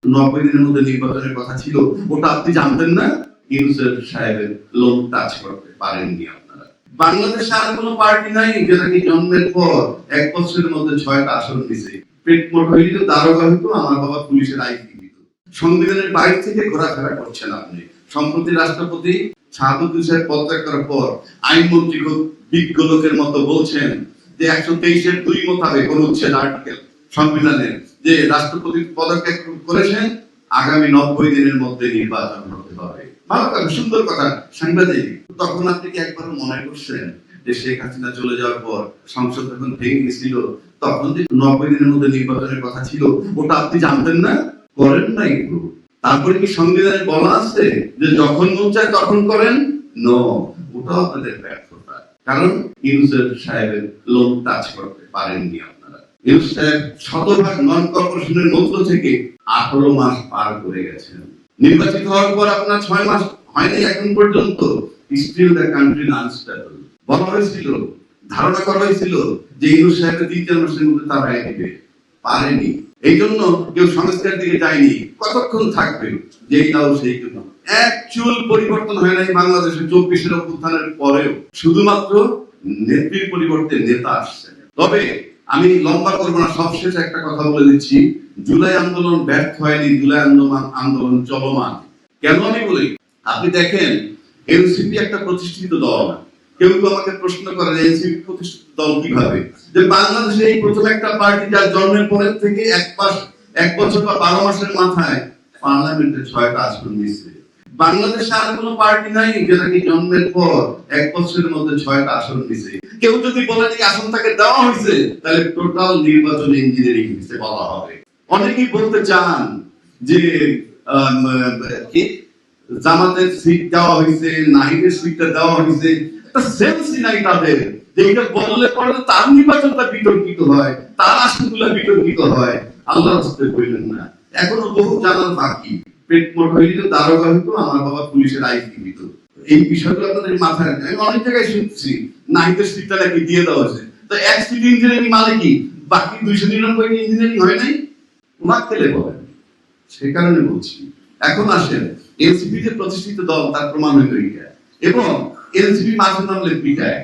90 দিনের মধ্যে নির্বাচনের কথা ছিল, ওটা আপনি জানতেন না? ইউনূসের সাহেবের লোন টাচ করতে পারেননি আপনারা। বাংলাদেশে আর কোনো পার্টি নাই যেটা কি জন্মের পর 1 বছরের মধ্যে 6টা আসন দিছে। পেট মোটা হইলে দারোগা হইতো, আমার বাবা পুলিশের আইজি দিত। সংবিধানের বাইরে থেকে ঘোরাফেরা করছেন আপনি। সম্প্রতি রাষ্ট্রপতি শাহাবুদ্দিন হোসেন পদত্যাগ করার পর আইনমন্ত্রী খুব বিজ্ঞ লোকের মতো বলছেন যে 123-এর 2 মোতাবেক অনুচ্ছেদ আর্টিকেল সংবিধানের যে রাষ্ট্রপতি পদত্যাগ করেছেন, আগামী 90 দিনের মধ্যে নির্বাচন হতে হবে। ভালো কথা, সুন্দর কথা, সাংবাদিক। তখন আপনি কি একবার মনে করছেন যে শেখ হাসিনা চলে যাওয়ার পর সংসদ যখন ভেঙে গেছিল, তখন যে 90 দিনের মধ্যে নির্বাচনের কথা ছিল, ওটা আপনি জানতেন না? করেন নাই। তারপরে কি সংবিধানে বলা আছে যে যখন মন চায় তখন করেন? নো, ওটা আপনাদের ব্যর্থতা। কারণ ইউনূসের সাহেবের লোন টাচ করতে পারেননি আপনারা। ইউনূস সাহেব শতভাগ নন কর্পোরেশনের মধ্য থেকে 18 মাস পার করে গেছেন। নির্বাচিত হওয়ার পর আপনার 6 মাস হয়নি এখন পর্যন্ত। Still the country unstable. বলা হয়েছিল, ধারণা করা হয়েছিল যে ইউনূস সাহেবের 3-4 মাসের মধ্যে তারা দিবে, পারেনি। এই জন্য কেউ সংস্কার দিকে যায়নি। কতক্ষণ থাকবে? যেই দাও সেই কেন। অ্যাকচুয়াল পরিবর্তন হয় নাই বাংলাদেশের 24-এর অভ্যুত্থানের পরেও। শুধুমাত্র নেত্রীর পরিবর্তে নেতা আসছে। তবে আমি লম্বা করবো না, সবশেষে একটা কথা বলে দিচ্ছি। জুলাই আন্দোলন ব্যর্থ হয়নি, জুলাই আন্দোলন চলমান। কেন আমি বলি, আপনি দেখেন এনসিপি একটা প্রতিষ্ঠিত দল। কেউ আমাকে প্রশ্ন করে এনসিপি প্রতিষ্ঠিত দল কিভাবে? যে বাংলাদেশে এই প্রথম একটা পার্টি যার জন্মের পরের থেকে 1 বছর বা 12 মাসের মাথায় পার্লামেন্টে 6টা আসন দিয়েছে। বাংলাদেশে আর কোনো পার্টি নাই যেটা কি জন্মের পর 1 বছরের মধ্যে 6টা আসন দিয়েছে। কেউ যদি বলে যে আসন তাকে দেওয়া হয়েছে, তাহলে টোটাল নির্বাচন ইঞ্জিনিয়ারিং হিসেবে বলা হবে। অনেকেই বলতে চান যে জামাতের সিট দেওয়া হয়েছে, নাহিদের সিটটা দেওয়া হয়েছে। একটা সেন্সই নাই তাদের যে এটা বললে পরে তার নির্বাচনটা বিতর্কিত হয়, তার আসনগুলো বিতর্কিত হয়। আল্লাহ রাস্তায় বললেন না, এখনো বহু জানার বাকি। পেট মোটা হইলে দারোগা হইতো, আমার বাবা পুলিশের আইজি দিত। এই বিষয়গুলো আপনাদের মাথায়, আমি অনেক জায়গায় শুনছি নাহিদের সিটটা নাকি দিয়ে দেওয়া হয়েছে। তো এক সিট ইঞ্জিনিয়ারিং মানে কি? বাকি 299 ইঞ্জিনিয়ারিং হয় নাই? ওনার খেলে বলেন। সে কারণে বলছি, এখন আসেন এনসিপি যে প্রতিষ্ঠিত দল, তার প্রমাণ হইল এটা। এবং এনসিপি মাঝে নামলে পিটায়।